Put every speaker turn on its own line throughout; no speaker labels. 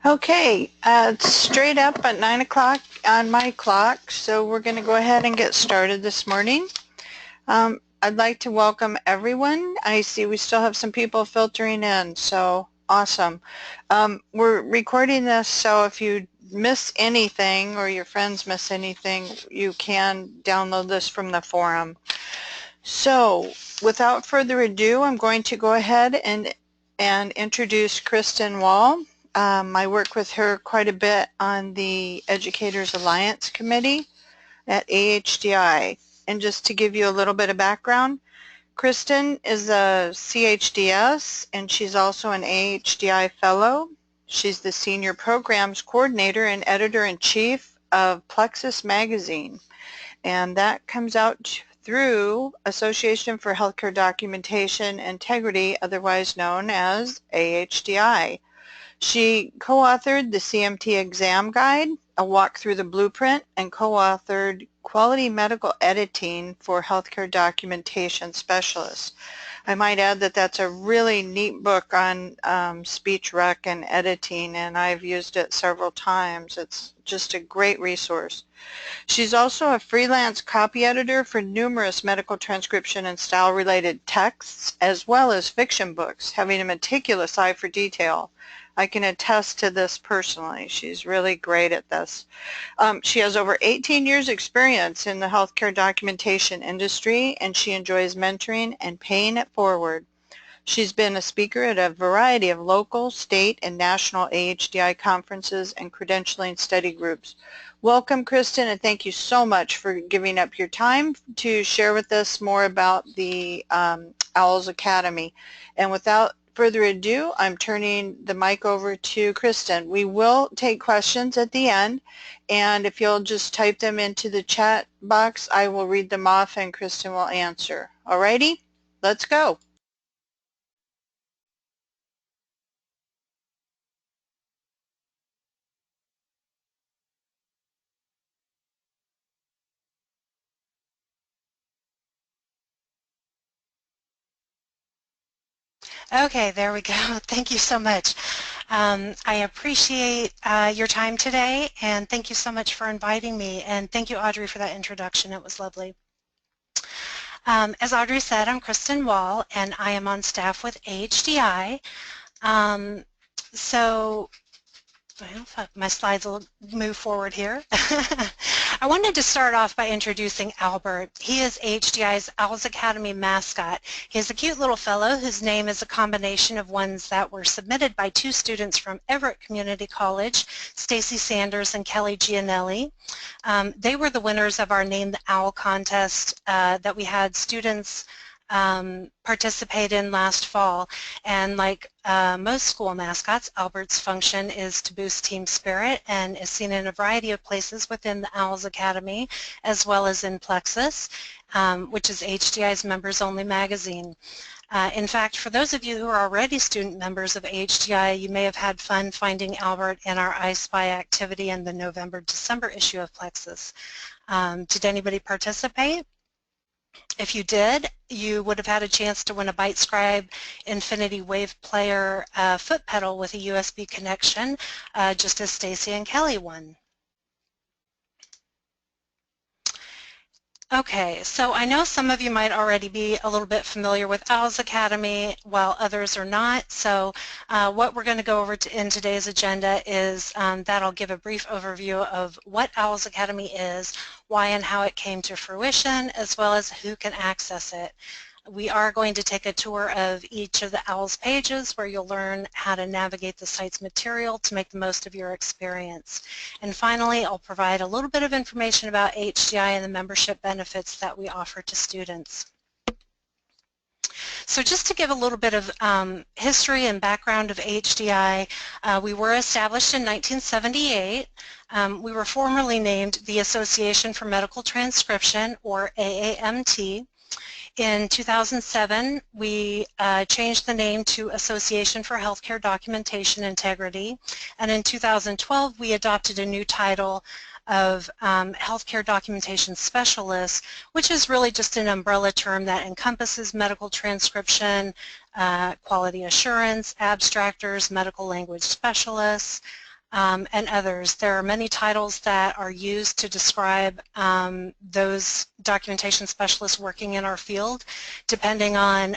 Okay, it's straight up at 9 o'clock on my clock, so we're going to go ahead and get started this morning. I'd like to welcome everyone. I see we still have some people filtering in, so awesome. We're recording this, so if you miss anything or your friends miss anything, you can download this from the forum. So without further ado, I'm going to go ahead and introduce Kristen Wall. I work with her quite a bit on the Educators Alliance Committee at AHDI. And just to give you a little bit of background, Kristen is a CHDS and she's also an AHDI Fellow. She's the Senior Programs Coordinator and Editor-in-Chief of Plexus Magazine. And that comes out through Association for Healthcare Documentation Integrity, otherwise known as AHDI. She co-authored the CMT Exam Guide, a walk through the blueprint, and co-authored Quality Medical Editing for Healthcare Documentation Specialists. I might add that that's a really neat book on speech rec and editing, and I've used it several times. It's just a great resource. She's also a freelance copy editor for numerous medical transcription and style-related texts, as well as fiction books, having a meticulous eye for detail. I can attest to this personally. She's really great at this. She has over 18 years experience in the healthcare documentation industry, and she enjoys mentoring and paying it forward. She's been a speaker at a variety of local, state, and national AHDI conferences and credentialing study groups. Welcome, Kristen, and thank you so much for giving up your time to share with us more about the Owls Academy. And without further ado, I'm turning the mic over to Kristen. We will take questions at the end, and if you'll just type them into the chat box, I will read them off and Kristen will answer. Alrighty, let's go.
Okay, there we go. Thank you so much. I appreciate your time today, and thank you so much for inviting me, and thank you, Audrey, for that introduction. It was lovely. As Audrey said, I'm Kristen Wall, and I am on staff with AHDI. Well, my slides will move forward here. I wanted to start off by introducing Owlbert. He is AHDI's Owls Academy mascot. He is a cute little fellow whose name is a combination of ones that were submitted by two students from Everett Community College, Stacy Sanders and Kelly Gianelli. They were the winners of our Name the Owl contest that we had students participate in last fall, and like most school mascots, Owlbert's function is to boost team spirit and is seen in a variety of places within the Owls Academy as well as in Plexus, which is HDI's members-only magazine. In fact, for those of you who are already student members of HDI, you may have had fun finding Owlbert in our I Spy activity in the November-December issue of Plexus. Did anybody participate? If you did, you would have had a chance to win a ByteScribe Infinity Wave Player foot pedal with a USB connection, just as Stacy and Kelly won. Okay, so I know some of you might already be a little bit familiar with Owls Academy, while others are not. So what we're going to go over in today's agenda is that I'll give a brief overview of what Owls Academy is, why and how it came to fruition, as well as who can access it. We are going to take a tour of each of the Owls pages where you'll learn how to navigate the site's material to make the most of your experience. And finally, I'll provide a little bit of information about HDI and the membership benefits that we offer to students. So just to give a little bit of history and background of HDI, we were established in 1978. We were formerly named the Association for Medical Transcription, or AAMT. In 2007, we changed the name to Association for Healthcare Documentation Integrity, and in 2012 we adopted a new title of Healthcare Documentation Specialist, which is really just an umbrella term that encompasses medical transcription, quality assurance, abstractors, medical language specialists, and others. There are many titles that are used to describe those documentation specialists working in our field, depending on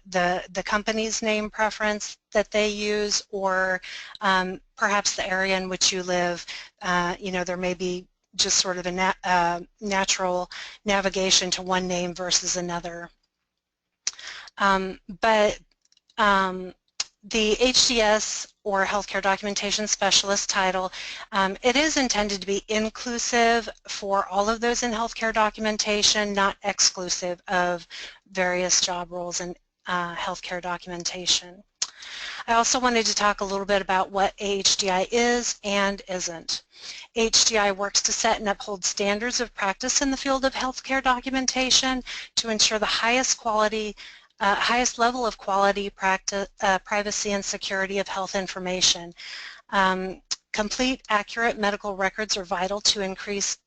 the company's name preference that they use, or perhaps the area in which you live. You know, there may be just sort of a natural navigation to one name versus another. But the HDS, or Healthcare Documentation Specialist title, it is intended to be inclusive for all of those in healthcare documentation, not exclusive of various job roles in healthcare documentation. I also wanted to talk a little bit about what AHDI is and isn't. AHDI works to set and uphold standards of practice in the field of healthcare documentation to ensure the highest level of quality, privacy, and security of health information. Complete, accurate medical records are vital to increase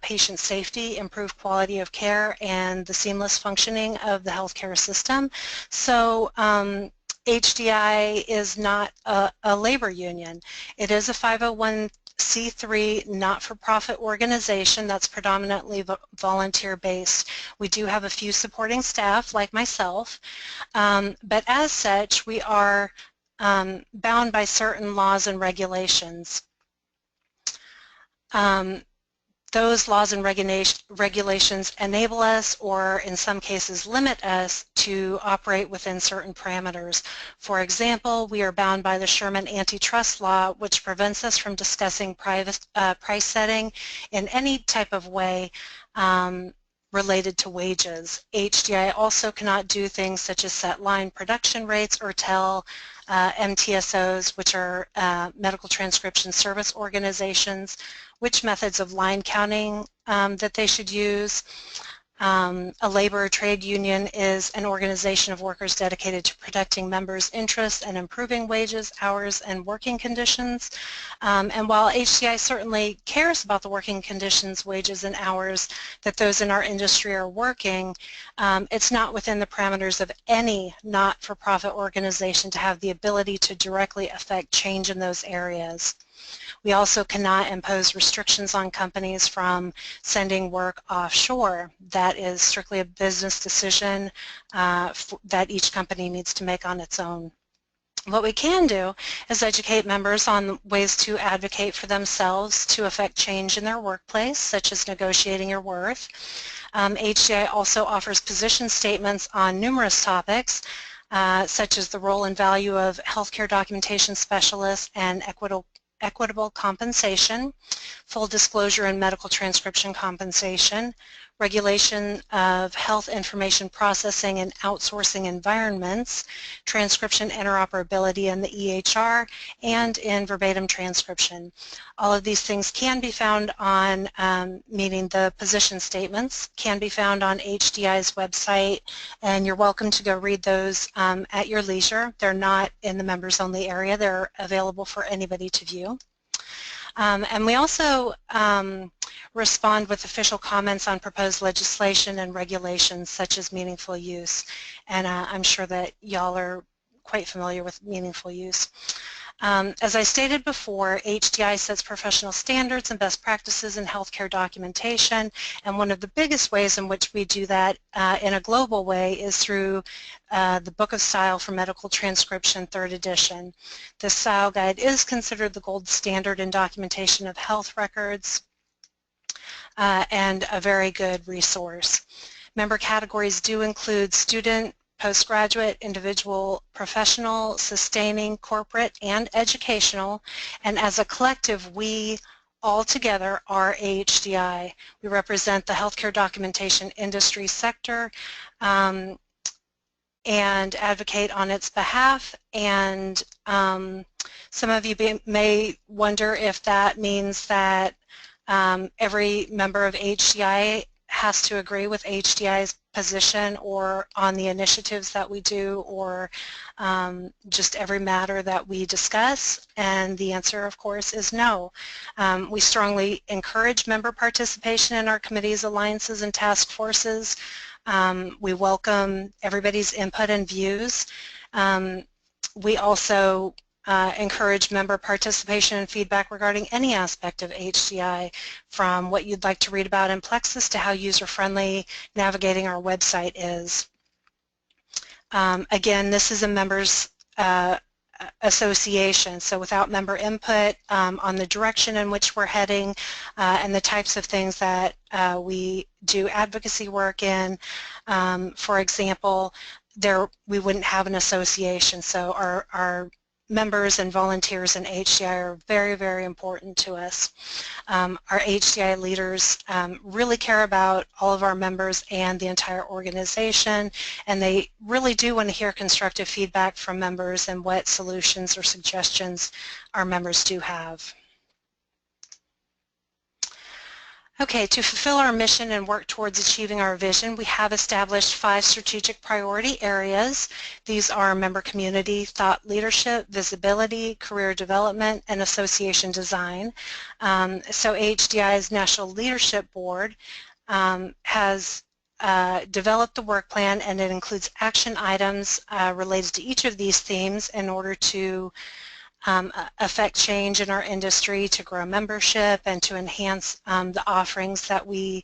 patient safety, improve quality of care, and the seamless functioning of the healthcare system. So HDI is not a labor union. It is a 501c3 not-for-profit organization that's predominantly volunteer-based. We do have a few supporting staff, like myself, but as such, we are bound by certain laws and regulations. Those laws and regulations enable us, or in some cases limit us, to operate within certain parameters. For example, we are bound by the Sherman antitrust law, which prevents us from discussing price setting in any type of way related to wages. HDI also cannot do things such as set line production rates or tell MTSOs, which are medical transcription service organizations, which methods of line counting that they should use. A labor or trade union is an organization of workers dedicated to protecting members' interests and improving wages, hours, and working conditions. And while HDI certainly cares about the working conditions, wages, and hours that those in our industry are working, it's not within the parameters of any not-for-profit organization to have the ability to directly affect change in those areas. We also cannot impose restrictions on companies from sending work offshore. That is strictly a business decision that each company needs to make on its own. What we can do is educate members on ways to advocate for themselves to affect change in their workplace, such as negotiating your worth. HDI also offers position statements on numerous topics, such as the role and value of healthcare documentation specialists and equitable compensation, full disclosure in medical transcription compensation, regulation of health information processing in outsourcing environments, transcription interoperability in the EHR, and in verbatim transcription. All of these things can be found on, meaning the position statements, can be found on HDI's website, and you're welcome to go read those at your leisure. They're not in the members only area. They're available for anybody to view. And we also respond with official comments on proposed legislation and regulations such as meaningful use. And I'm sure that y'all are quite familiar with meaningful use. As I stated before, HDI sets professional standards and best practices in healthcare documentation, and one of the biggest ways in which we do that in a global way is through the Book of Style for Medical Transcription, 3rd edition. This style guide is considered the gold standard in documentation of health records and a very good resource. Member categories do include student, postgraduate, individual, professional, sustaining, corporate, and educational, and as a collective, we all together are AHDI. We represent the healthcare documentation industry sector and advocate on its behalf, and some of you may wonder if that means that every member of HDI has to agree with HDI's position or on the initiatives that we do, or just every matter that we discuss, and the answer of course is no. We strongly encourage member participation in our committees, alliances, and task forces. We welcome everybody's input and views. We also encourage member participation and feedback regarding any aspect of HDI, from what you'd like to read about in Plexus to how user-friendly navigating our website is. Again, this is a members association, so without member input on the direction in which we're heading and the types of things that we do advocacy work in, for example, we wouldn't have an association. So our members and volunteers in HDI are very, very important to us. Our HDI leaders really care about all of our members and the entire organization, and they really do want to hear constructive feedback from members and what solutions or suggestions our members do have. Okay, to fulfill our mission and work towards achieving our vision, we have established 5 strategic priority areas. These are member community, thought leadership, visibility, career development, and association design. So AHDI's National Leadership Board has developed the work plan, and it includes action items related to each of these themes in order to affect change in our industry, to grow membership, and to enhance the offerings that we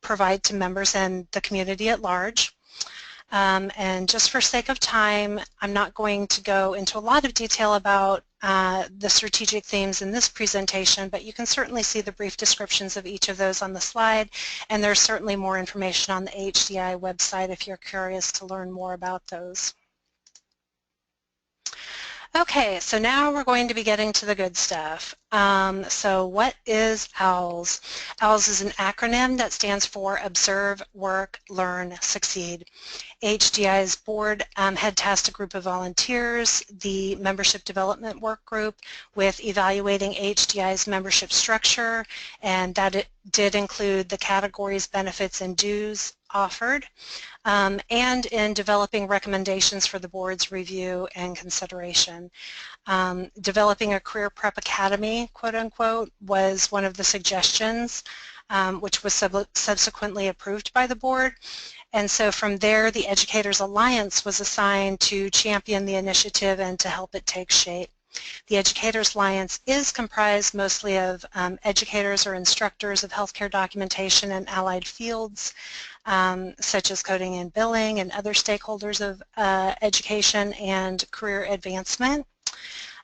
provide to members and the community at large. And just for sake of time, I'm not going to go into a lot of detail about the strategic themes in this presentation, but you can certainly see the brief descriptions of each of those on the slide, and there's certainly more information on the AHDI website if you're curious to learn more about those. Okay, so now we're going to be getting to the good stuff. So what is OWLS? OWLS is an acronym that stands for Observe, Work, Learn, Succeed. HDI's board had tasked a group of volunteers, the Membership Development Work Group, with evaluating HDI's membership structure, and that it did include the categories, benefits, and dues offered, and in developing recommendations for the board's review and consideration. Developing a career prep academy, quote unquote, was one of the suggestions, which was subsequently approved by the board. And so from there, the Educators Alliance was assigned to champion the initiative and to help it take shape. The Educators Alliance is comprised mostly of educators or instructors of healthcare documentation and allied fields, such as coding and billing, and other stakeholders of education and career advancement.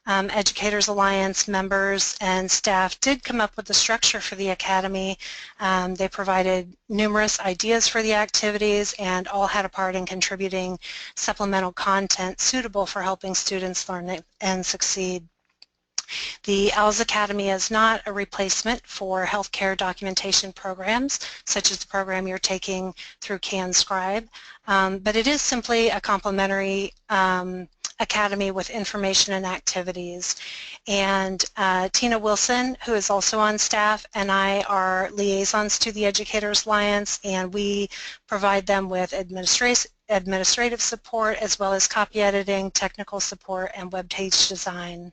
Educators Alliance members and staff did come up with the structure for the Academy. They provided numerous ideas for the activities and all had a part in contributing supplemental content suitable for helping students learn and succeed. The OWLS Academy is not a replacement for healthcare documentation programs, such as the program you're taking through CanScribe, but it is simply a complementary academy with information and activities. And Tina Wilson, who is also on staff, and I are liaisons to the Educators Alliance, and we provide them with administrative support as well as copy editing, technical support, and web page design.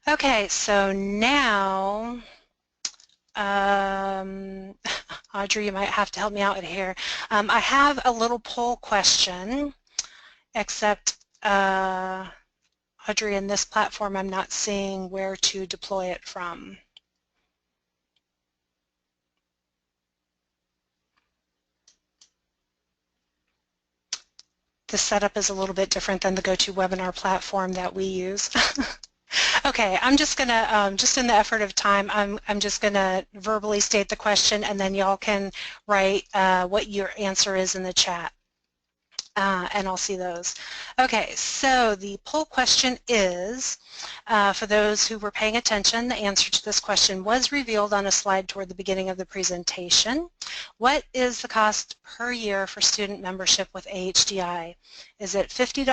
Okay, so now, Audrey, you might have to help me out here. I have a little poll question, except Audrey, in this platform, I'm not seeing where to deploy it from. The setup is a little bit different than the GoToWebinar platform that we use. Okay, I'm just going to, just in the effort of time, I'm just going to verbally state the question, and then y'all can write what your answer is in the chat, and I'll see those. Okay, so the poll question is, for those who were paying attention, the answer to this question was revealed on a slide toward the beginning of the presentation. What is the cost per year for student membership with AHDI? Is it $50,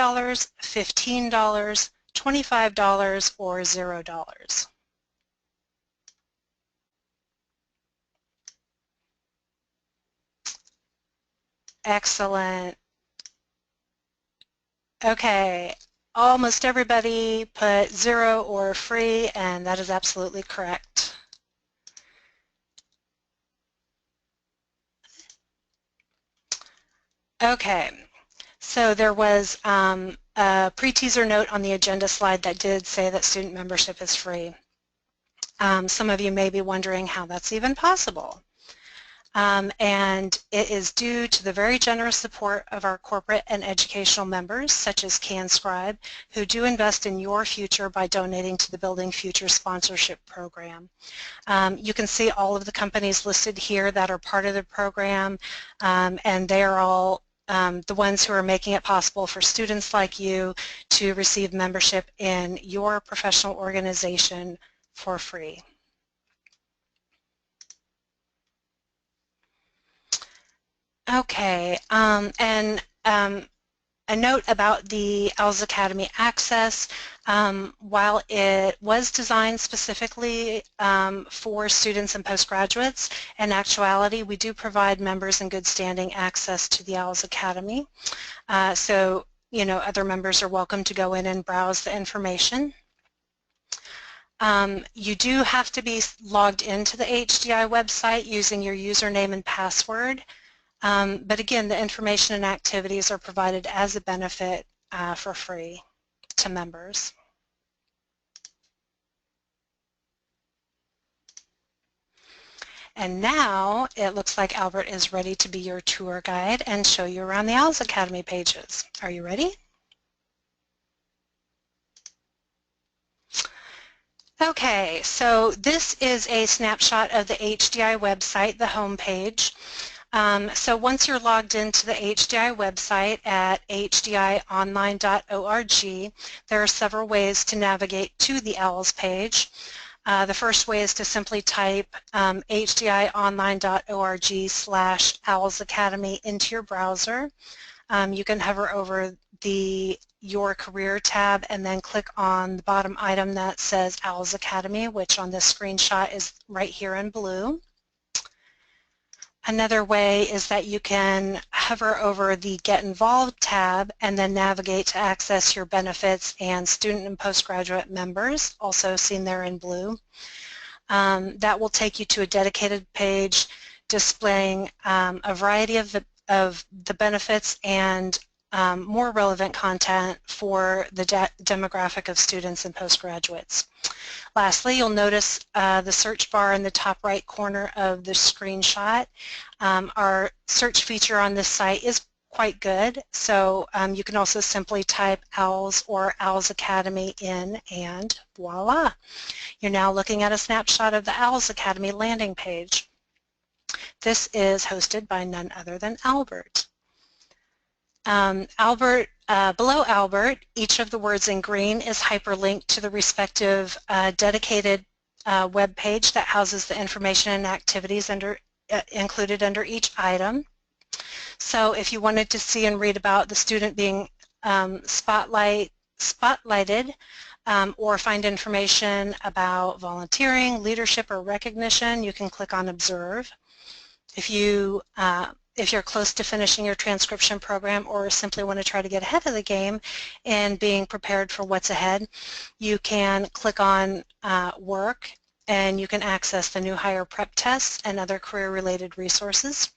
$15, $25, or $0? Excellent. Okay, almost everybody put 0 or free, and that is absolutely correct. Okay, So there was a pre-teaser note on the agenda slide that did say that student membership is free. Some of you may be wondering how that's even possible. And it is due to the very generous support of our corporate and educational members, such as CanScribe, who do invest in your future by donating to the Building Future Sponsorship Program. You can see all of the companies listed here that are part of the program, and they are all the ones who are making it possible for students like you to receive membership in your professional organization for free. Okay, a note about the Owls Academy Access. While it was designed specifically for students and postgraduates, in actuality we do provide members in good standing access to the Owls Academy. So, you know, other members are welcome to go in and browse the information. You do have to be logged into the AHDI website using your username and password. But again, the information and activities are provided as a benefit for free to members. And now it looks like Owlbert is ready to be your tour guide and show you around the Owls Academy pages. Are you ready? Okay, so this is a snapshot of the AHDI website, the home page. So once you're logged into the AHDI website at ahdionline.org, there are several ways to navigate to the Owls page. The first way is to simply type ahdionline.org/Owls Academy into your browser. You can hover over the Your Career tab and then click on the bottom item that says Owls Academy, which on this screenshot is right here in blue. Another way is that you can hover over the Get Involved tab and then navigate to access your benefits and student and postgraduate members, also seen there in blue. That will take you to a dedicated page displaying a variety of the benefits and more relevant content for the demographic of students and postgraduates. Lastly, you'll notice the search bar in the top right corner of the screenshot. Our search feature on this site is quite good, so you can also simply type Owls or Owls Academy in and voila. You're now looking at a snapshot of the Owls Academy landing page. This is hosted by none other than Owlbert. Below Owlbert, each of the words in green is hyperlinked to the respective dedicated web page that houses the information and activities included under each item. So if you wanted to see and read about the student being spotlighted or find information about volunteering, leadership, or recognition, you can click on Observe. If you're close to finishing your transcription program or simply want to try to get ahead of the game and being prepared for what's ahead, you can click on Work and you can access the new hire prep tests and other career-related resources.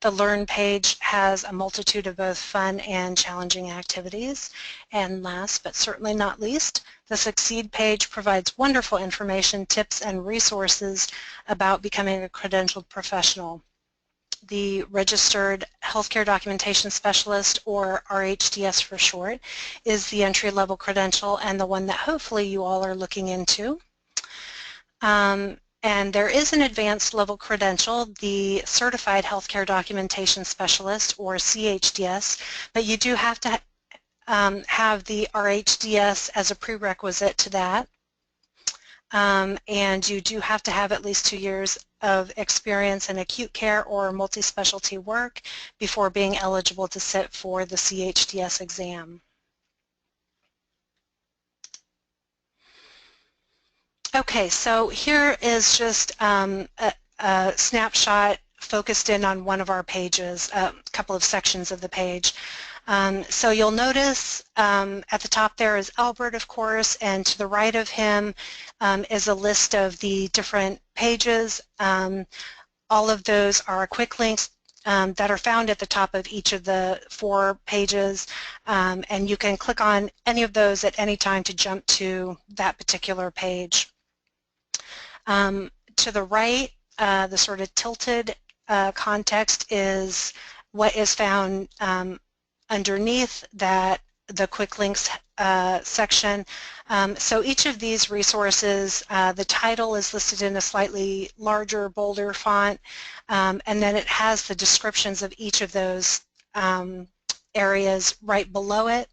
The Learn page has a multitude of both fun and challenging activities. And last but certainly not least, the Succeed page provides wonderful information, tips, and resources about becoming a credentialed professional. The Registered Healthcare Documentation Specialist, or RHDS for short, is the entry-level credential and the one that hopefully you all are looking into. And there is an advanced level credential, the Certified Healthcare Documentation Specialist, or CHDS, but you do have to have the RHDS as a prerequisite to that. And you do have to have at least 2 years of experience in acute care or multi-specialty work before being eligible to sit for the CHDS exam. Okay, so here is just a snapshot focused in on one of our pages, a couple of sections of the page. So you'll notice at the top there is Owlbert, of course, and to the right of him is a list of the different pages. All of those are quick links that are found at the top of each of the 4 pages, and you can click on any of those at any time to jump to that particular page. To the right, the sort of tilted context is what is found underneath that the quick links section. So each of these resources, the title is listed in a slightly larger, bolder font, and then it has the descriptions of each of those areas right below it.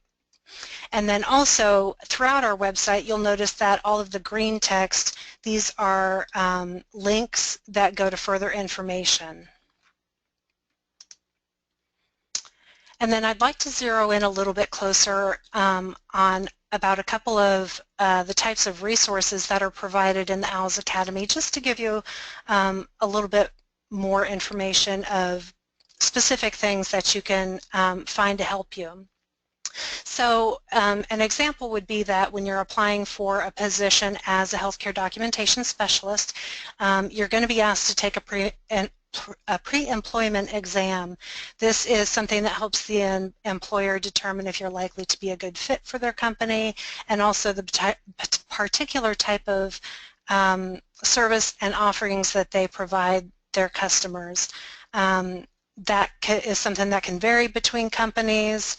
And then also throughout our website, you'll notice that all of the green text, these are links that go to further information. And then I'd like to zero in a little bit closer on about a couple of the types of resources that are provided in the Owls Academy, just to give you a little bit more information of specific things that you can find to help you. So an example would be that when you're applying for a position as a healthcare documentation specialist, you're going to be asked to take a pre-employment exam. This is something that helps the employer determine if you're likely to be a good fit for their company, and also the particular type of service and offerings that they provide their customers. That is something that can vary between companies,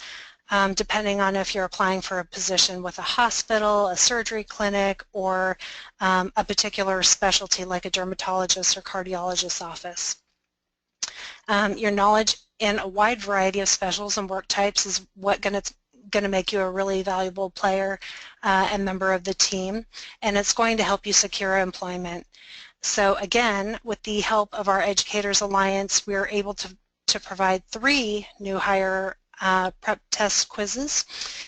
depending on if you're applying for a position with a hospital, a surgery clinic, or a particular specialty like a dermatologist or cardiologist's office. Your knowledge in a wide variety of specials and work types is what going to make you a really valuable player and member of the team, and it's going to help you secure employment. So again, with the help of our Educators Alliance, we are able to provide 3 new hire prep test quizzes.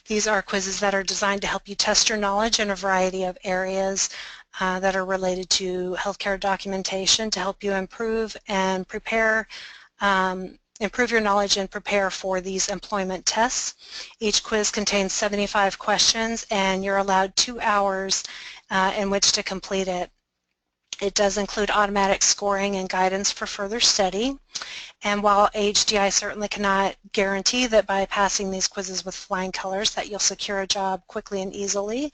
These are quizzes that are designed to help you test your knowledge in a variety of areas that are related to healthcare documentation to help you improve and prepare, improve your knowledge and prepare for these employment tests. Each quiz contains 75 questions, and you're allowed 2 hours in which to complete it. It does include automatic scoring and guidance for further study. And while AHDI certainly cannot guarantee that by passing these quizzes with flying colors that you'll secure a job quickly and easily,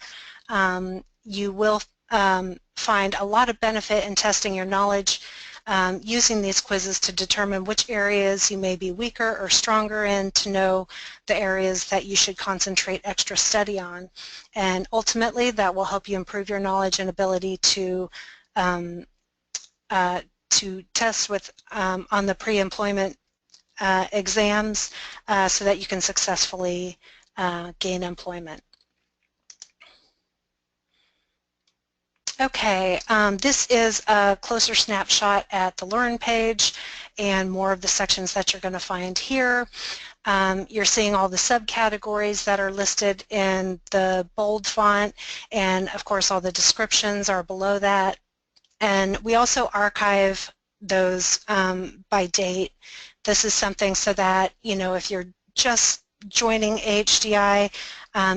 you will find a lot of benefit in testing your knowledge using these quizzes to determine which areas you may be weaker or stronger in, to know the areas that you should concentrate extra study on. And ultimately, that will help you improve your knowledge and ability to test with on the pre-employment exams so that you can successfully gain employment. Okay, this is a closer snapshot at the Learn page and more of the sections that you're going to find here. You're seeing all the subcategories that are listed in the bold font, and of course all the descriptions are below that. And we also archive those by date. This is something so that, you know, if you're just joining AHDI,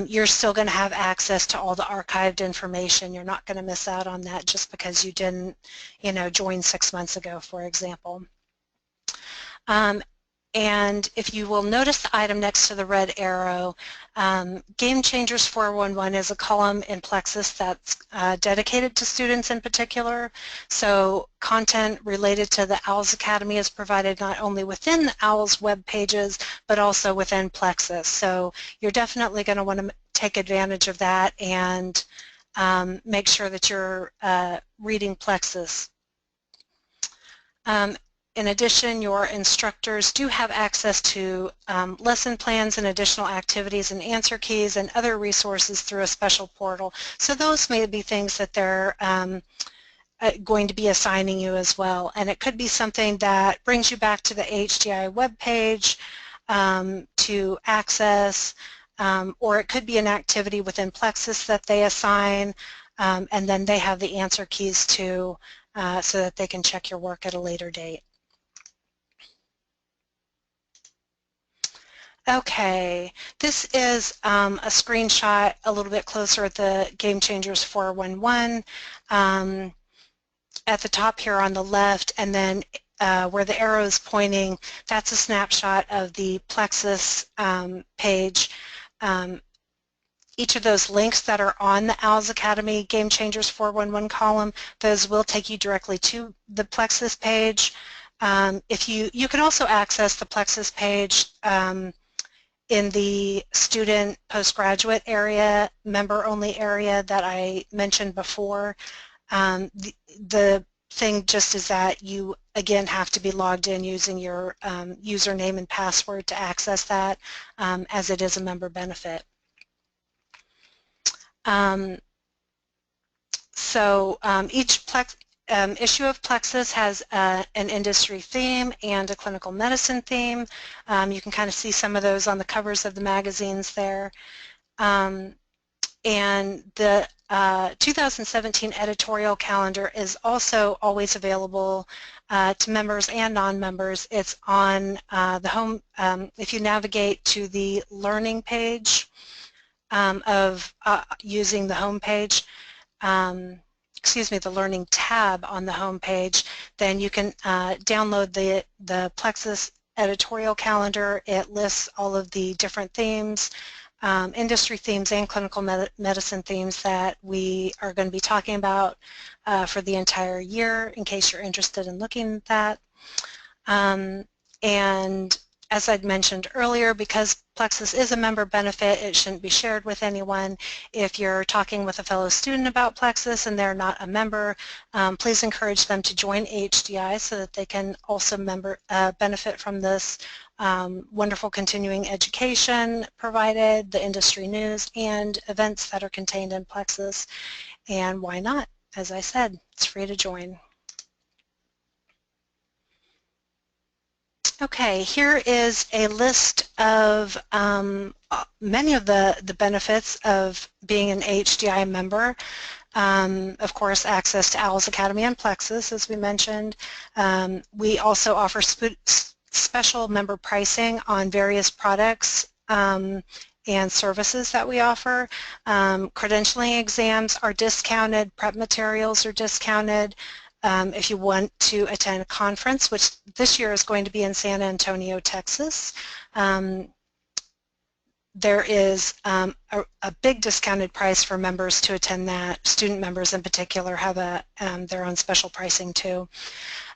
you're still going to have access to all the archived information. You're not going to miss out on that just because you didn't, you know, join 6 months ago, for example. And if you will notice the item next to the red arrow, Game Changers 411 is a column in Plexus that's dedicated to students in particular. So content related to the Owls Academy is provided not only within the Owls web pages, but also within Plexus. So you're definitely going to want to take advantage of that and make sure that you're reading Plexus. In addition, your instructors do have access to lesson plans and additional activities and answer keys and other resources through a special portal. So those may be things that they're going to be assigning you as well. And it could be something that brings you back to the AHDI webpage to access, or it could be an activity within Plexus that they assign, and then they have the answer keys too, so that they can check your work at a later date. Okay, this is a screenshot a little bit closer at the Game Changers 411 at the top here on the left, and then where the arrow is pointing, that's a snapshot of the Plexus page. Each of those links that are on the Owls Academy Game Changers 411 column, those will take you directly to the Plexus page. If you can also access the Plexus page in the student postgraduate area, member-only area that I mentioned before. The thing just is that you, again, have to be logged in using your username and password to access that, as it is a member benefit. Each issue of Plexus has an industry theme and a clinical medicine theme. You can kind of see some of those on the covers of the magazines there. And the 2017 editorial calendar is also always available to members and non-members. It's on the home, if you navigate to the learning page of using the home page, the learning tab on the home page, then you can download the Plexus editorial calendar. It lists all of the different themes, industry themes and clinical medicine themes that we are going to be talking about for the entire year, in case you're interested in looking at that. And as I'd mentioned earlier, because Plexus is a member benefit, it shouldn't be shared with anyone. If you're talking with a fellow student about Plexus and they're not a member, please encourage them to join AHDI so that they can also benefit from this wonderful continuing education provided, the industry news, and events that are contained in Plexus. And why not? As I said, it's free to join. Okay, here is a list of many of the benefits of being an AHDI member. Of course, access to Owls Academy and Plexus, as we mentioned. We also offer special member pricing on various products and services that we offer. Credentialing exams are discounted, prep materials are discounted. If you want to attend a conference, which this year is going to be in San Antonio, Texas, there is a big discounted price for members to attend that. Student members in particular have their own special pricing too.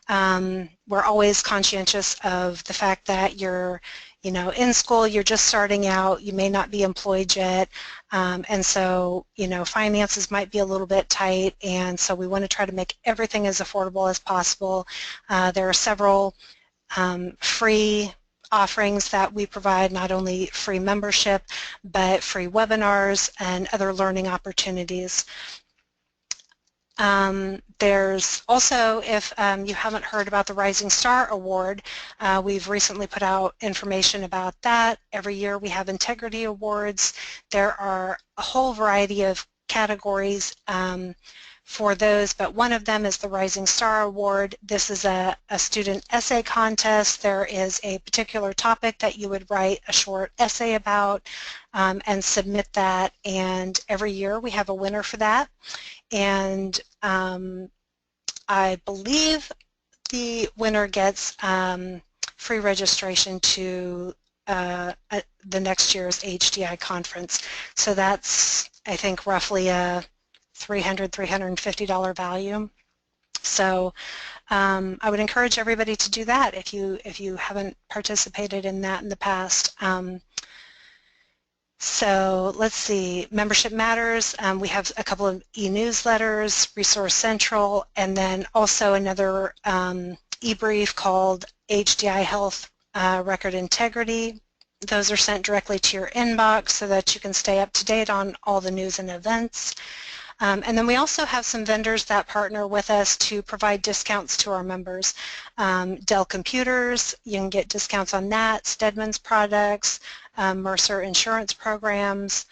We're always conscientious of the fact that you're in school, you're just starting out, you may not be employed yet, and so, finances might be a little bit tight, and so we want to try to make everything as affordable as possible. There are several free offerings that we provide, not only free membership, but free webinars and other learning opportunities. There's also, if you haven't heard about the Rising Star Award, we've recently put out information about that. Every year we have integrity awards. There are a whole variety of categories for those, but one of them is the Rising Star Award. This is a student essay contest. There is a particular topic that you would write a short essay about and submit that, and every year we have a winner for that. And I believe the winner gets free registration to the next year's HDI conference. So that's, I think, roughly a $300, $350 value. So I would encourage everybody to do that if you haven't participated in that in the past. So let's see, Membership Matters, we have a couple of e-newsletters, Resource Central, and then also another e-brief called HDI Health Record Integrity. Those are sent directly to your inbox so that you can stay up to date on all the news and events. And then we also have some vendors that partner with us to provide discounts to our members. Dell Computers, you can get discounts on that, Stedman's products, Mercer insurance programs,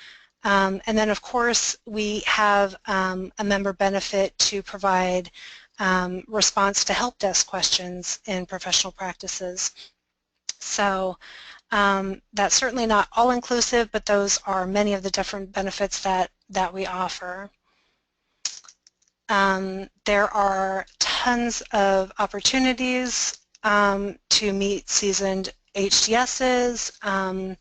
and then of course we have a member benefit to provide response to help desk questions in professional practices. So that's certainly not all-inclusive, but those are many of the different benefits that we offer. There are tons of opportunities to meet seasoned HDSs,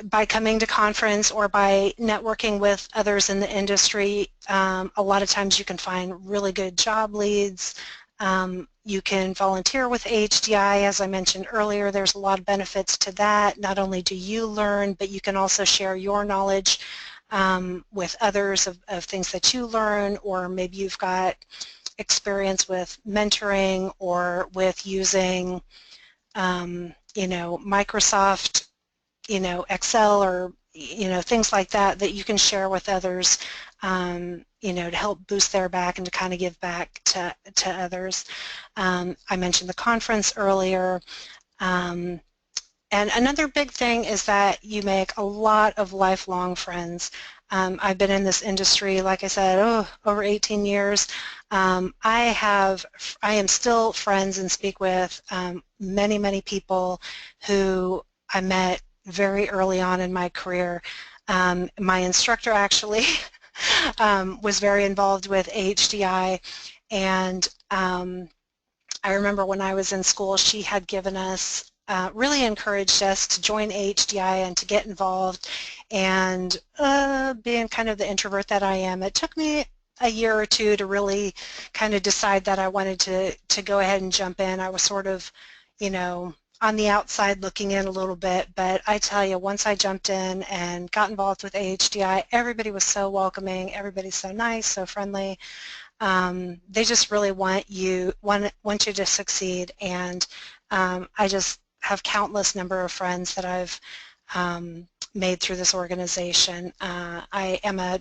by coming to conference or by networking with others in the industry. A lot of times you can find really good job leads. You can volunteer with AHDI. As I mentioned earlier, there's a lot of benefits to that. Not only do you learn, but you can also share your knowledge with others of things that you learn, or maybe you've got experience with mentoring or with using Microsoft Excel or things like that that you can share with others, to help boost their back and to kind of give back to others. I mentioned the conference earlier. And another big thing is that you make a lot of lifelong friends. I've been in this industry, like I said, over 18 years. I am still friends and speak with many, many people who I met very early on in my career. My instructor actually was very involved with AHDI, and I remember when I was in school, she had given us, really encouraged us to join AHDI and to get involved, and being kind of the introvert that I am, it took me a year or two to really kind of decide that I wanted to go ahead and jump in. I was sort of, on the outside looking in a little bit, but I tell you, once I jumped in and got involved with AHDI, everybody was so welcoming, everybody's so nice, so friendly. They just really want you to succeed, and I just have countless number of friends that I've made through this organization. I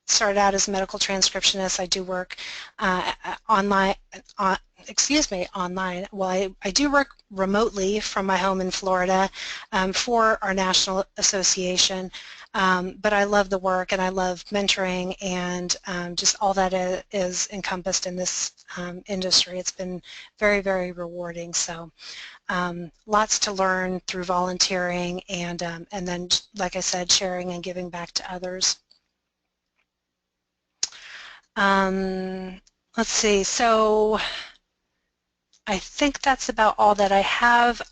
started out as a medical transcriptionist. I do work online. Online. Well, I do work remotely from my home in Florida for our national association, but I love the work and I love mentoring and just all that is encompassed in this industry. It's been very, very rewarding. So lots to learn through volunteering and then, like I said, sharing and giving back to others. Let's see. So I think that's about all that I have.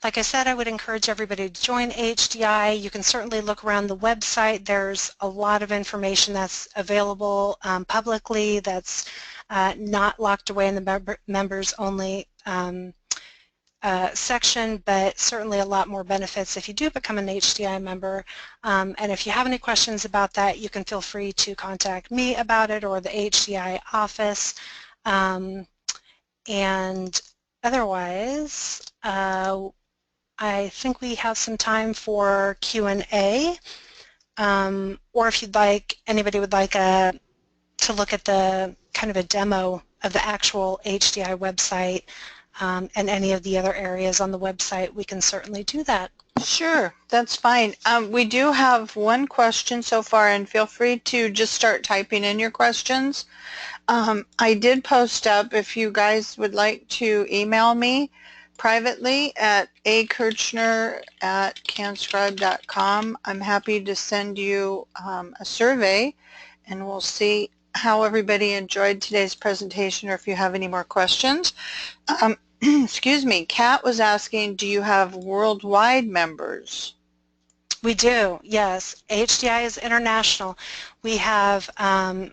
Like I said, I would encourage everybody to join AHDI. You can certainly look around the website. There's a lot of information that's available publicly that's not locked away in the members only section, but certainly a lot more benefits if you do become an HDI member. And if you have any questions about that, you can feel free to contact me about it or the HDI office. And otherwise, I think we have some time for Q&A, or if you'd like, anybody would like to look at the kind of a demo of the actual HDI website and any of the other areas on the website, we can certainly do that.
Sure, that's fine. We do have one question so far, and feel free to just start typing in your questions. I did post up, if you guys would like to email me privately at akirchner@canscribe.com. I'm happy to send you a survey, and we'll see how everybody enjoyed today's presentation or if you have any more questions. Excuse me, Kat was asking, do you have worldwide members?
We do, yes. AHDI is international. We have a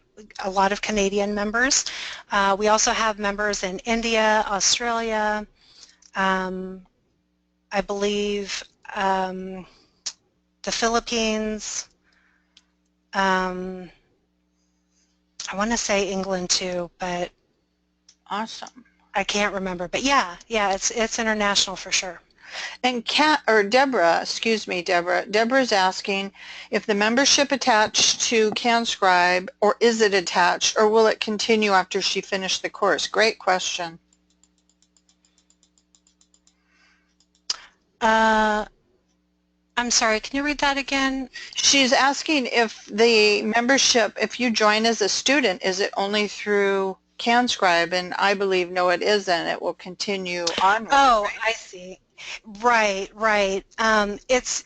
lot of Canadian members. We also have members in India, Australia, I believe the Philippines, I want to say England too, but
Awesome.
I can't remember. But yeah, it's international for sure.
And Deborah, excuse me, Deborah's asking if the membership attached to CanScribe, or is it attached, or will it continue after she finished the course? Great question.
I'm sorry, can you read that again?
She's asking if the membership, if you join as a student, is it only through CanScribe? And I believe no, it isn't. It will continue onward.
Oh,
right?
I see. Right. It's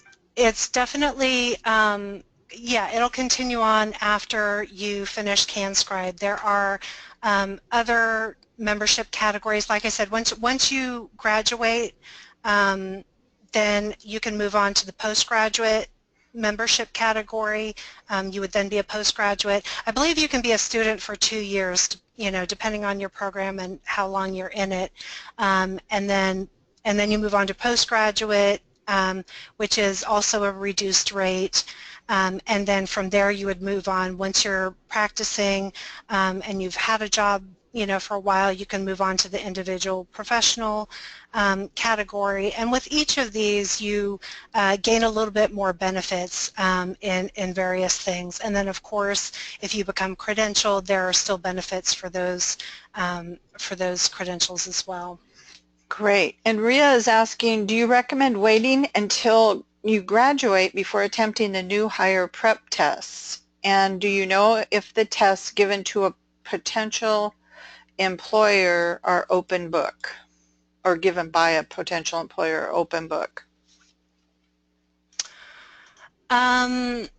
definitely, yeah, it'll continue on after you finish CanScribe. There are other membership categories. Like I said, once you graduate, then you can move on to the postgraduate membership category. You would then be a postgraduate. I believe you can be a student for 2 years, depending on your program and how long you're in it. And then you move on to postgraduate, which is also a reduced rate. And then from there you would move on. Once you're practicing and you've had a job for a while, you can move on to the individual professional category. And with each of these you gain a little bit more benefits in various things. And then of course if you become credentialed, there are still benefits for those credentials as well.
Great. And Ria is asking, do you recommend waiting until you graduate before attempting the new hire prep tests? And do you know if the tests given to a potential employer are open book or given by a potential employer open book?
I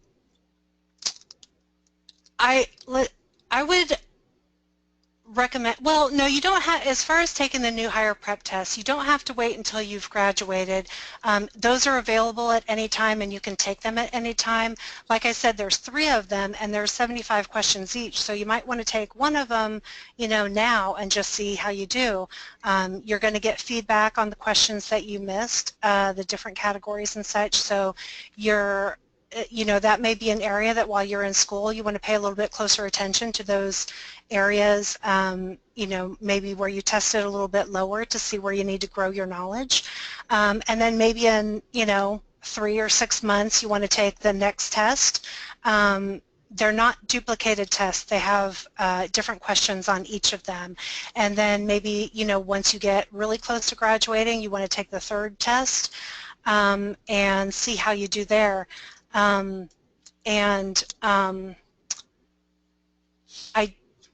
would recommend, well, no, you don't have, as far as taking the new hire prep test, you don't have to wait until you've graduated. Those are available at any time and you can take them at any time. Like I said, there's 3 of them and there's 75 questions each, so you might want to take one of them, now and just see how you do. You're going to get feedback on the questions that you missed, the different categories and such, so that may be an area that while you're in school you want to pay a little bit closer attention to those areas, maybe where you tested a little bit lower to see where you need to grow your knowledge. And then maybe in, 3 or 6 months you want to take the next test. They're not duplicated tests. They have different questions on each of them. And then maybe, once you get really close to graduating, you want to take the 3rd test and see how you do there. I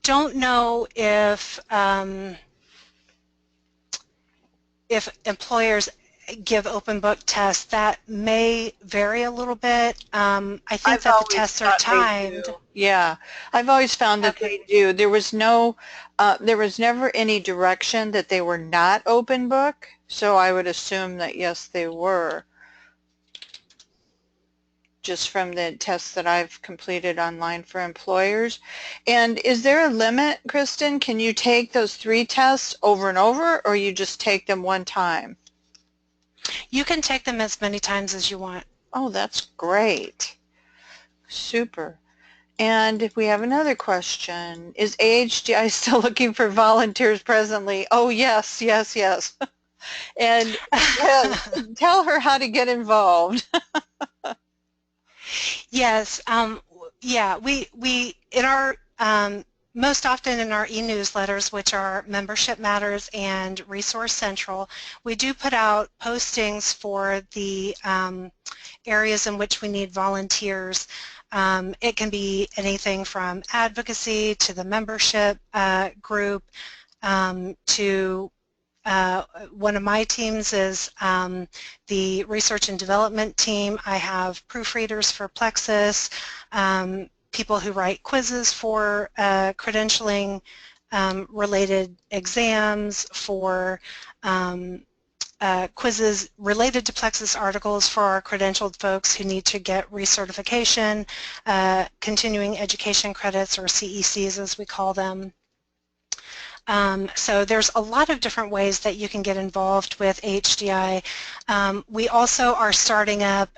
don't know if employers give open book tests. That may vary a little bit. I think that the tests are timed.
Yeah, I've always found that they do. There was never any direction that they were not open book, so I would assume that yes, they were, just from the tests that I've completed online for employers. And is there a limit, Kristen? Can you take those 3 tests over and over, or you just take them one time?
You can take them as many times as you want.
Oh, that's great. Super. And we have another question. Is AHDI still looking for volunteers presently? Oh, yes, yes, yes. And tell her how to get involved.
Yes, yeah, we in our most often in our e-newsletters, which are Membership Matters and Resource Central, we do put out postings for the areas in which we need volunteers. It can be anything from advocacy to the membership group to one of my teams is the research and development team. I have proofreaders for Plexus, people who write quizzes for credentialing related exams, for quizzes related to Plexus articles for our credentialed folks who need to get recertification, continuing education credits, or CECs as we call them. So there's a lot of different ways that you can get involved with HDI. We also are starting up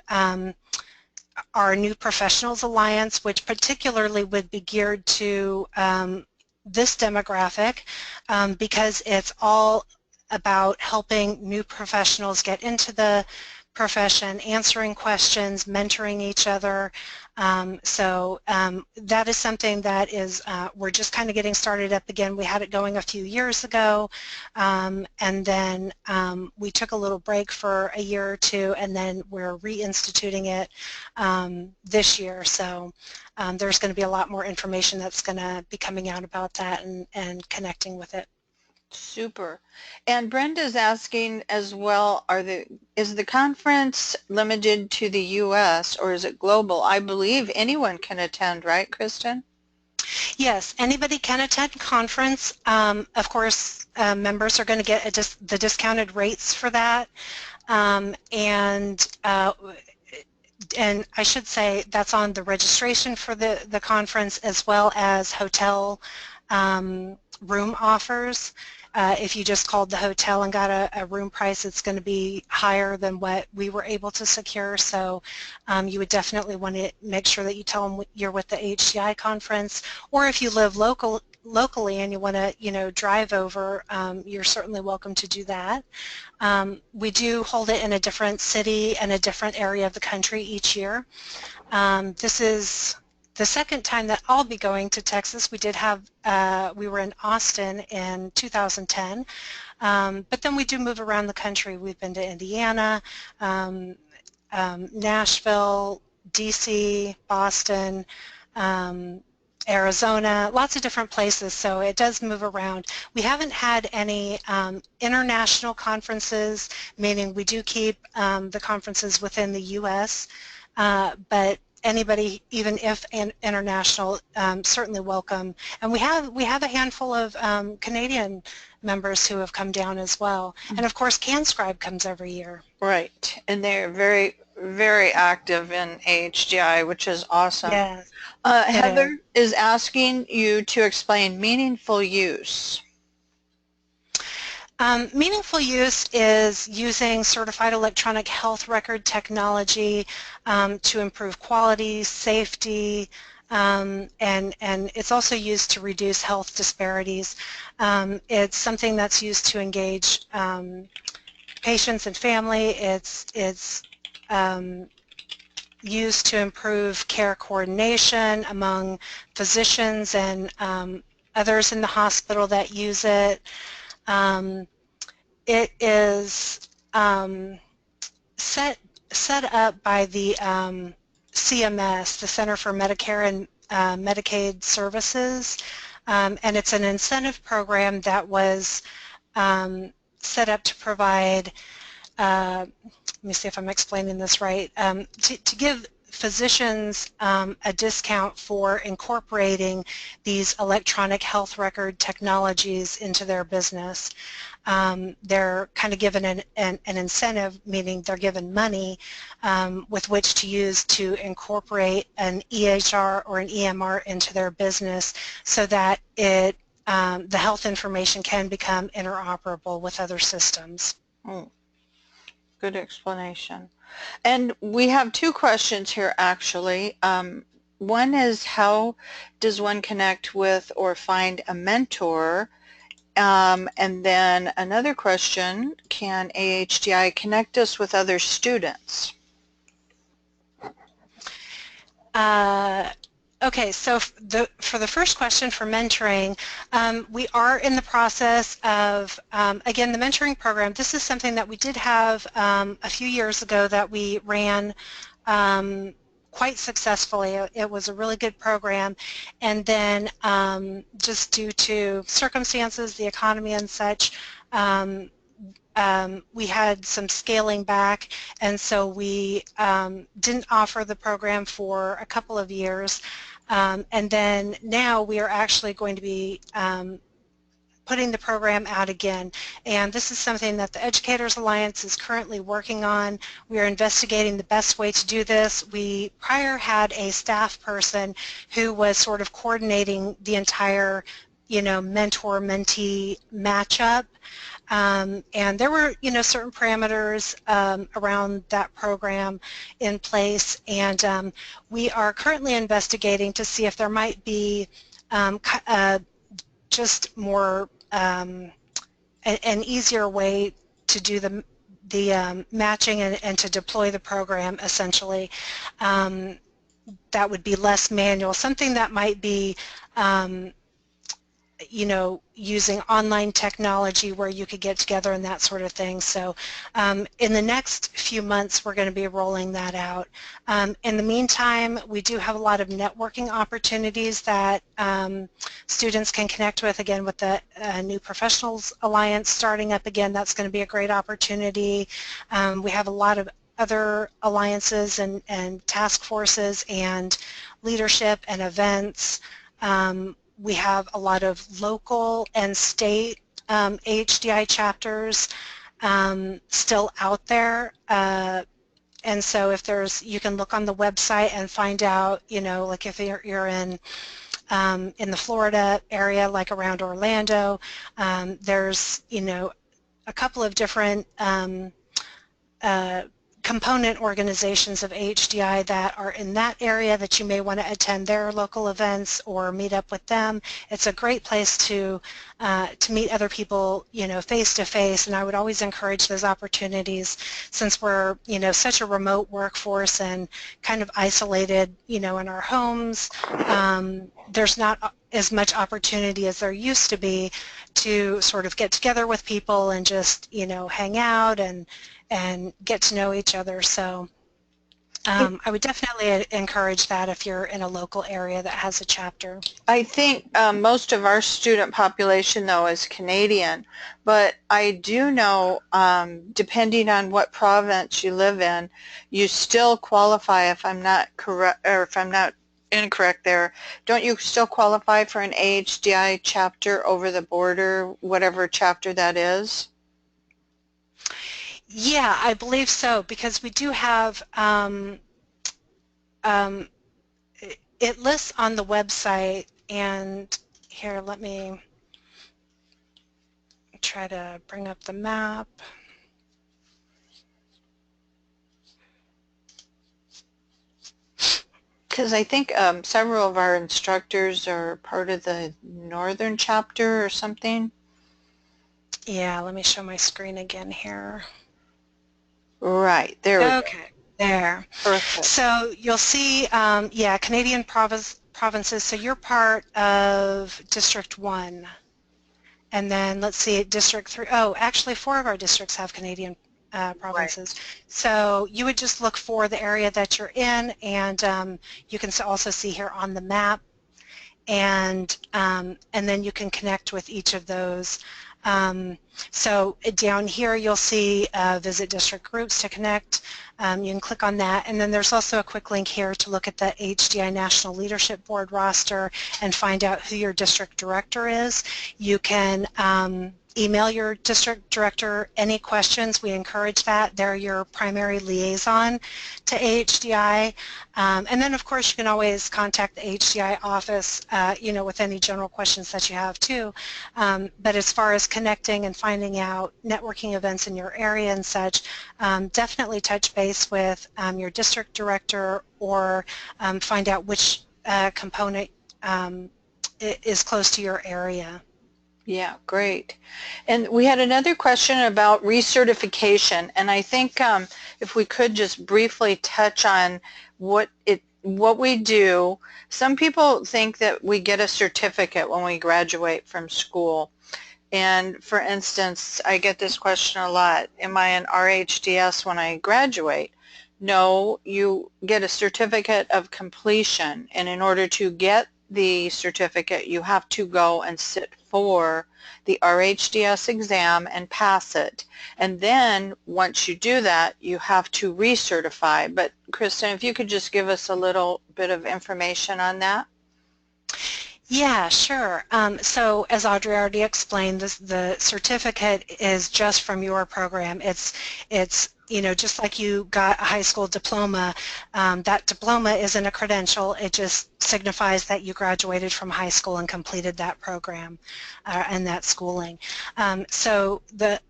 our New Professionals Alliance, which particularly would be geared to this demographic because it's all about helping new professionals get into the profession, answering questions, mentoring each other. That is something that is, we're just kind of getting started up again. We had it going a few years ago, and then we took a little break for a year or 2, and then we're reinstituting it this year. So there's going to be a lot more information that's going to be coming out about that and connecting with it.
Super. And Brenda's asking as well, is the conference limited to the U.S. or is it global? I believe anyone can attend, right, Kristen?
Yes, anybody can attend conference. Of course, members are going to get the discounted rates for that. And I should say that's on the registration for the conference as well as hotel room offers. If you just called the hotel and got a room price, it's going to be higher than what we were able to secure. So you would definitely want to make sure that you tell them you're with the AHDI conference, or if you live locally and you want to, drive over, you're certainly welcome to do that. We do hold it in a different city and a different area of the country each year. This is the second time that I'll be going to Texas. We did have, we were in Austin in 2010, but then we do move around the country. We've been to Indiana, Nashville, DC, Boston, Arizona, lots of different places, so it does move around. We haven't had any international conferences, meaning we do keep the conferences within the U.S., but anybody, even if international, certainly welcome. And we have a handful of Canadian members who have come down as well. And of course, CanScribe comes every year.
Right, and they're very, very active in AHDI, which is awesome.
Yes.
Heather is asking you to explain meaningful use.
Meaningful use is using certified electronic health record technology to improve quality, safety, and it's also used to reduce health disparities. It's something that's used to engage patients and family. It's used to improve care coordination among physicians and others in the hospital that use it. It is set up by the CMS, the Center for Medicare and Medicaid Services, and it's an incentive program that was set up to provide, let me see if I'm explaining this right, to give physicians a discount for incorporating these electronic health record technologies into their business. They're kind of given an incentive, meaning they're given money with which to use to incorporate an EHR or an EMR into their business so that the health information can become interoperable with other systems.
Good explanation. And we have two questions here actually. One is, how does one connect with or find a mentor? And then another question, can AHDI connect us with other students?
Okay, so for the first question for mentoring, we are in the process of, again, the mentoring program. This is something that we did have a few years ago that we ran quite successfully. It was a really good program, and then just due to circumstances, the economy and such, we had some scaling back, and so we didn't offer the program for a couple of years. And then now we are actually going to be putting the program out again, and this is something that the Educators Alliance is currently working on. We are investigating the best way to do this. We prior had a staff person who was sort of coordinating the entire, mentor-mentee matchup. And there were, certain parameters around that program in place, and we are currently investigating to see if there might be just more an easier way to do the matching and to deploy the program, essentially. That would be less manual, something that might be using online technology where you could get together and that sort of thing. So in the next few months we're going to be rolling that out. In the meantime, we do have a lot of networking opportunities that students can connect with, again, with the New Professionals Alliance starting up again. That's going to be a great opportunity. We have a lot of other alliances and task forces and leadership and events We have a lot of local and state AHDI chapters still out there. And so if you can look on the website and find out, like if you're in the Florida area, like around Orlando, there's, a couple of different component organizations of AHDI that are in that area that you may want to attend their local events or meet up with them. It's a great place to meet other people, face to face, and I would always encourage those opportunities since we're, such a remote workforce and kind of isolated, in our homes. There's not as much opportunity as there used to be to sort of get together with people and just, hang out and get to know each other. So I would definitely encourage that if you're in a local area that has a chapter.
I think most of our student population, though, is Canadian, but I do know, depending on what province you live in, you still qualify, if I'm not correct, or if I'm not incorrect there, don't you still qualify for an AHDI chapter over the border, whatever chapter that is?
Yeah, I believe so, because we do have, it lists on the website, and here, let me try to bring up the map.
Because I think several of our instructors are part of the northern chapter or something.
Yeah, let me show my screen again here.
Right, there we go.
Okay, there.
Perfect.
So you'll see, yeah, Canadian provinces, so you're part of District 1. And then let's see, District 3, oh, actually 4 of our districts have Canadian provinces.
Right.
So you would just look for the area that you're in, and you can also see here on the map, and then you can connect with each of those. So down here you'll see visit district groups to connect. You can click on that, and then there's also a quick link here to look at the AHDI National Leadership Board roster and find out who your district director is. You can email your district director any questions. We encourage that. They're your primary liaison to AHDI. And then, of course, you can always contact the AHDI office, with any general questions that you have, too. But as far as connecting and finding out networking events in your area and such, definitely touch base with your district director, or find out which component is close to your area.
Yeah, great. And we had another question about recertification, and I think if we could just briefly touch on what we do. Some people think that we get a certificate when we graduate from school. And for instance, I get this question a lot. Am I an RHDS when I graduate? No, you get a certificate of completion, and in order to get the certificate, you have to go and sit for the RHDS exam and pass it. And then once you do that, you have to recertify. But Kristen, if you could just give us a little bit of information on that.
Yeah, sure. So as Audrey already explained, the certificate is just from your program. It's just like you got a high school diploma. That diploma isn't a credential. It just signifies that you graduated from high school and completed that program and that schooling. So the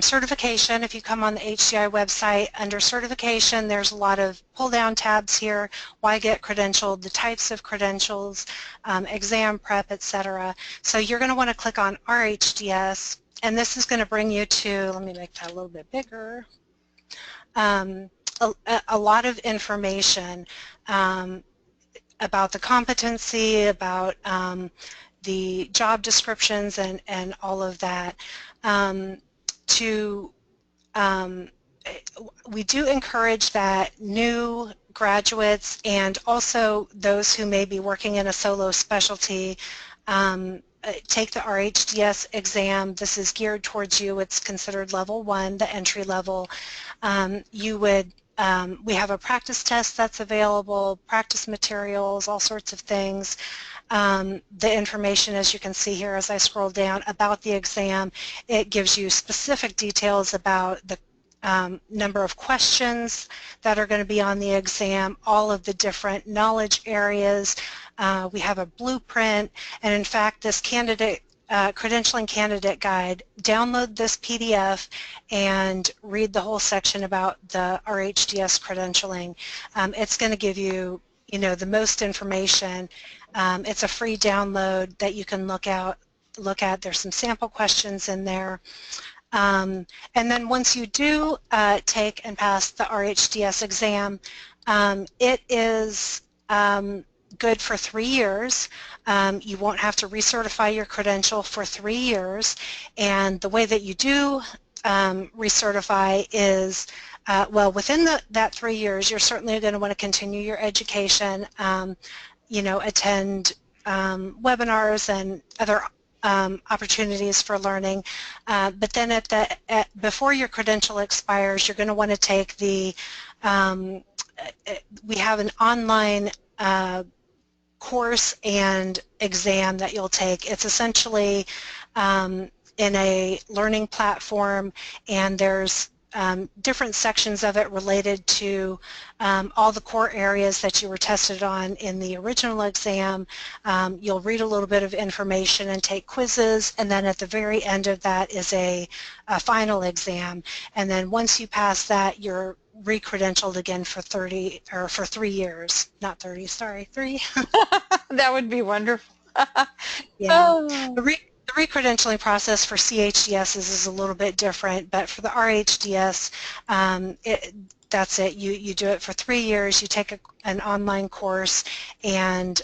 certification, if you come on the AHDI website, under certification, there's a lot of pull-down tabs here. Why get credentialed, the types of credentials, exam prep, etc. So you're going to want to click on RHDS, and this is going to bring you to, let me make that a little bit bigger, a lot of information about the competency, about the job descriptions, and all of that. We do encourage that new graduates and also those who may be working in a solo specialty take the RHDS exam. This is geared towards you. It's considered level 1, the entry level. We have a practice test that's available, practice materials, all sorts of things. the information, as you can see here as I scroll down, about the exam. It gives you specific details about the number of questions that are going to be on the exam, all of the different knowledge areas. We have a blueprint, and in fact this credentialing candidate guide, download this PDF and read the whole section about the RHDS credentialing. It's going to give you, the most information. It's a free download that you can look at. There's some sample questions in there. And then once you do take and pass the RHDS exam, it is good for 3 years. You won't have to recertify your credential for 3 years, and the way that you do recertify is, well, within that 3 years, you're certainly going to want to continue your education, attend webinars and other opportunities for learning, but then before your credential expires, you're going to want to take the, we have an online course and exam that you'll take. It's essentially in a learning platform, and there's different sections of it related to all the core areas that you were tested on in the original exam. You'll read a little bit of information and take quizzes, and then at the very end of that is a final exam. And then once you pass that, you're re-credentialed again for 3 years. Not 30, sorry, 3.
That would be wonderful.
Yeah.
Oh.
The re-credentialing process for CHDS is a little bit different, but for the RHDS, that's it. You do it for 3 years. You take an online course and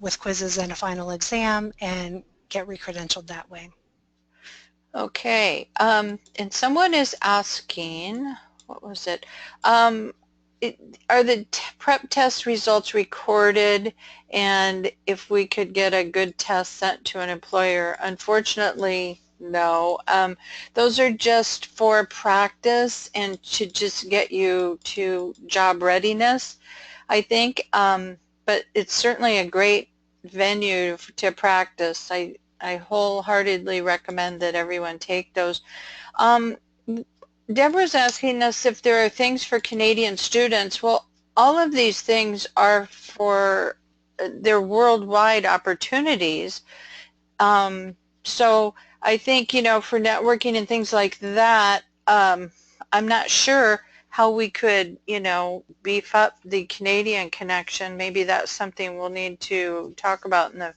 with quizzes and a final exam, and get re-credentialed that way.
Okay. And someone is asking, what was it? Are the prep test results recorded, and if we could get a good test sent to an employer? Unfortunately, no. Those are just for practice and to just get you to job readiness, I think, but it's certainly a great venue to practice. I wholeheartedly recommend that everyone take those. Deborah's asking us if there are things for Canadian students. Well, all of these things are for their worldwide opportunities. So I think, for networking and things like that, I'm not sure how we could, beef up the Canadian connection. Maybe that's something we'll need to talk about in the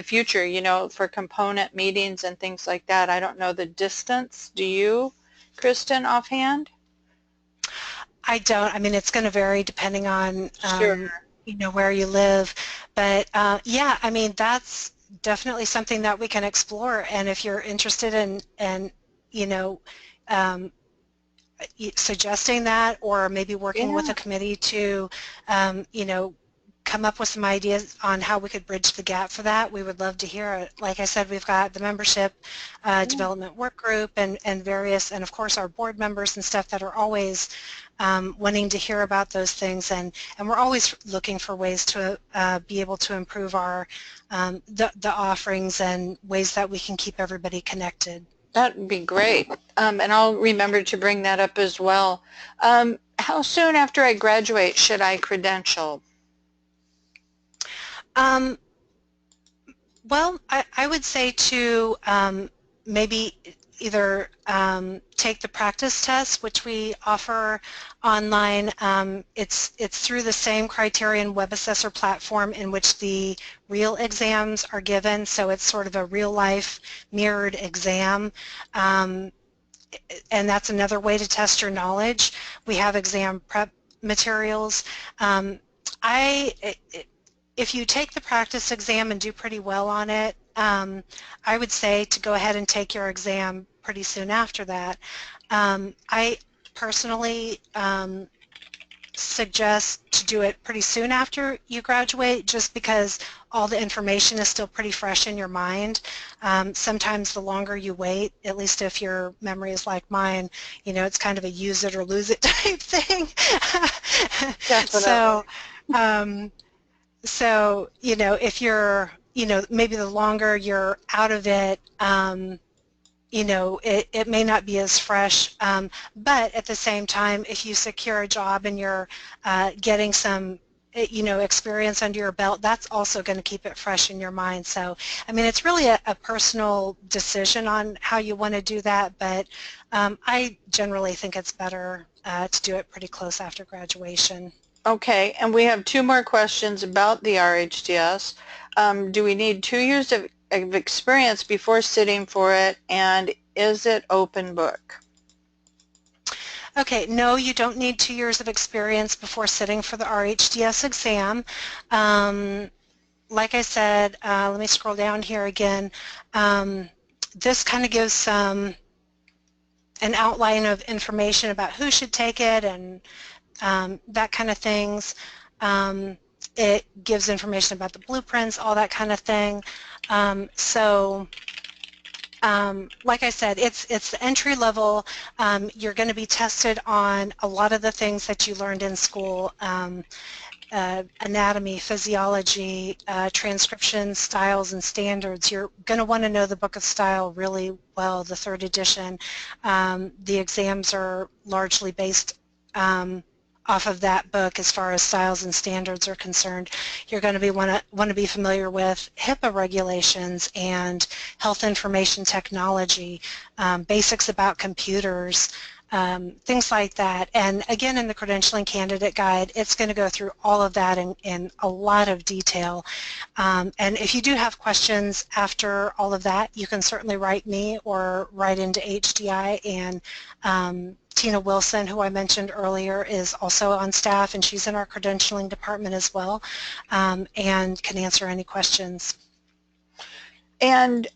future, for component meetings and things like that. I don't know the distance. Do you, Kristen, offhand?
I don't. I mean, it's going to vary depending on,
Sure.
where you live. But yeah, I mean, that's definitely something that we can explore. And if you're interested in suggesting that, or maybe working with
Yeah.
a committee to, come up with some ideas on how we could bridge the gap for that, we would love to hear it. Like I said, we've got the membership development work group and various, and of course our board members and stuff that are always wanting to hear about those things, and we're always looking for ways to be able to improve our the offerings and ways that we can keep everybody connected.
That would be great. And I'll remember to bring that up as well. How soon after I graduate should I credential?
Well, I would say to maybe either take the practice test, which we offer online. It's through the same criterion web assessor platform in which the real exams are given, so it's sort of a real-life mirrored exam. And that's another way to test your knowledge. We have exam prep materials. If you take the practice exam and do pretty well on it, I would say to go ahead and take your exam pretty soon after that. I personally suggest to do it pretty soon after you graduate, just because all the information is still pretty fresh in your mind. Sometimes the longer you wait, at least if your memory is like mine, it's kind of a use it or lose it type thing.
Definitely.
So, if you're maybe the longer you're out of it, it may not be as fresh, but at the same time, if you secure a job and you're getting some experience under your belt, that's also going to keep it fresh in your mind. So, I mean, it's really a personal decision on how you want to do that, but I generally think it's better to do it pretty close after graduation.
Okay, and we have two more questions about the RHDS. Do we need 2 years of experience before sitting for it, and is it open book?
Okay, no, you don't need 2 years of experience before sitting for the RHDS exam. Like I said, let me scroll down here again. This kind of gives an outline of information about who should take it and that kind of things. It gives information about the blueprints, all that kind of thing. Like I said, it's the entry level. You're going to be tested on a lot of the things that you learned in school. Anatomy, physiology, transcription, styles, and standards. You're going to want to know the Book of Style really well, the 3rd edition. The exams are largely based off of that book as far as styles and standards are concerned. You're going to want to be familiar with HIPAA regulations and health information technology, basics about computers, things like that. And again, in the Credentialing Candidate Guide, it's going to go through all of that in a lot of detail. And if you do have questions after all of that, you can certainly write me or write into HDI, and Tina Wilson, who I mentioned earlier, is also on staff, and she's in our credentialing department as well, and can answer any questions.
And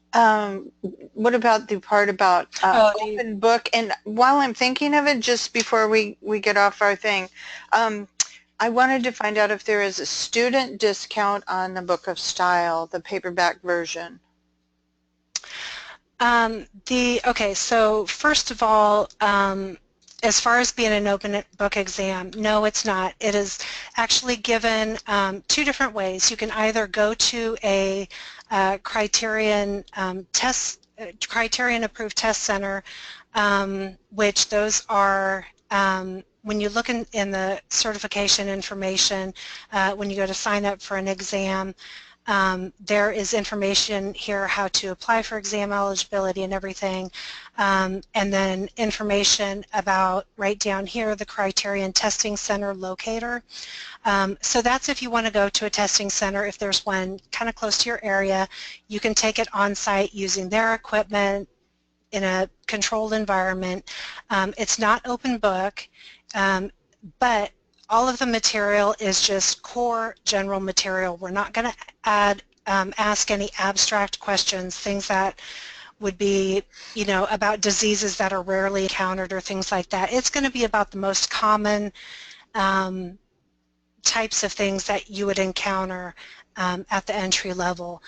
what about the part about open book? And while I'm thinking of it, just before we get off our thing, I wanted to find out if there is a student discount on the Book of Style, the paperback version.
Okay, so first of all, as far as being an open book exam, no, it's not. It is actually given 2 different ways. You can either go to a criterion approved test center, which those are when you look in the certification information, when you go to sign up for an exam, there is information here how to apply for exam eligibility and everything, and then information about right down here the Criterion Testing Center locator. So that's if you want to go to a testing center. If there's one kind of close to your area, you can take it on site using their equipment in a controlled environment. It's not open book, but all of the material is just core general material. We're not going to ask any abstract questions, things that would be, about diseases that are rarely encountered or things like that. It's going to be about the most common types of things that you would encounter at the entry level.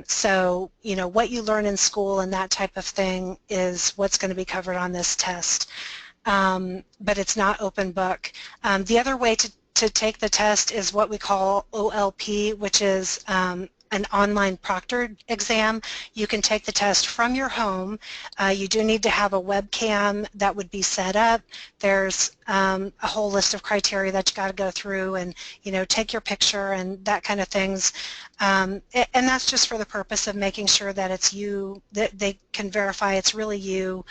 So, what you learn in school and that type of thing is what's going to be covered on this test. But it's not open book. The other way to take the test is what we call OLP, which is an online proctored exam. You can take the test from your home. You do need to have a webcam that would be set up. There's a whole list of criteria that you got to go through and, take your picture and that kind of things. And that's just for the purpose of making sure that it's you, that they can verify it's really you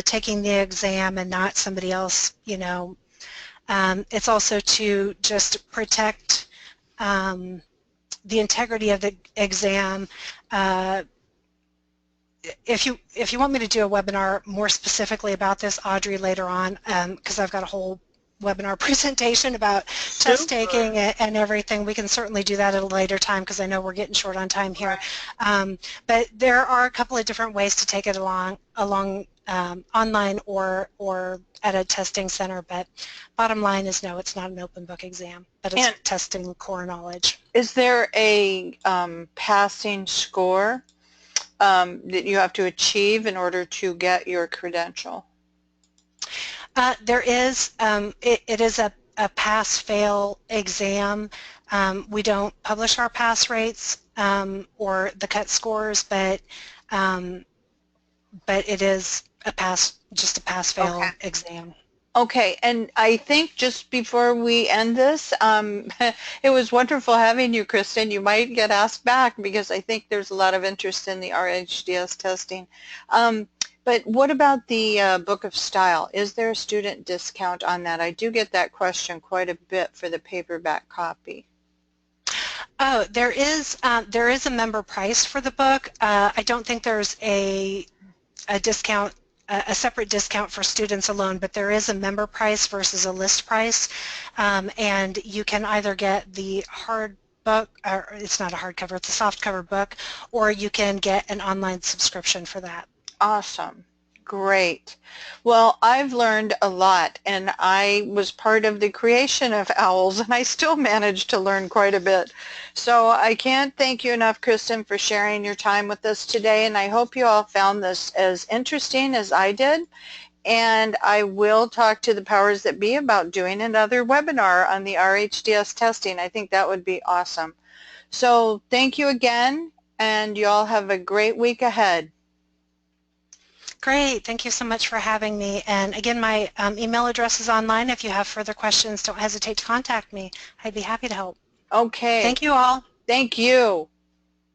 taking the exam and not somebody else, It's also to just protect the integrity of the exam. If you want me to do a webinar more specifically about this, Audrey, later on, because I've got a whole webinar presentation about test taking and everything, we can certainly do that at a later time because I know we're getting short on time here. But there are a couple of different ways to take it along online or at a testing center, but bottom line is no, it's not an open book exam, but it's testing core knowledge.
Is there a passing score that you have to achieve in order to get your credential?
There is. It is a pass-fail exam. We don't publish our pass rates or the cut scores, but it is just a
Okay.
pass-fail exam.
Okay, and I think just before we end this, it was wonderful having you, Kristen. You might get asked back because I think there's a lot of interest in the RHDS testing. Um, but what about the Book of Style? Is there a student discount on that? I do get that question quite a bit for the paperback copy.
Oh, there is a member price for the book. I don't think there's a discount, a separate discount for students alone, but there is a member price versus a list price, and you can either get the hard book, or it's not a hardcover, it's a softcover book, or you can get an online subscription for that.
Awesome. Great. Well, I've learned a lot, and I was part of the creation of OWLS, and I still managed to learn quite a bit. So I can't thank you enough, Kristen, for sharing your time with us today, and I hope you all found this as interesting as I did. And I will talk to the powers that be about doing another webinar on the RHDS testing. I think that would be awesome. So thank you again, and you all have a great week ahead.
Great, thank you so much for having me. And again, my email address is online. If you have further questions, don't hesitate to contact me. I'd be happy to help.
Okay.
Thank you all.
Thank you.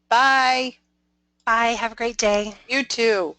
Bye.
Bye, have a great day.
You too.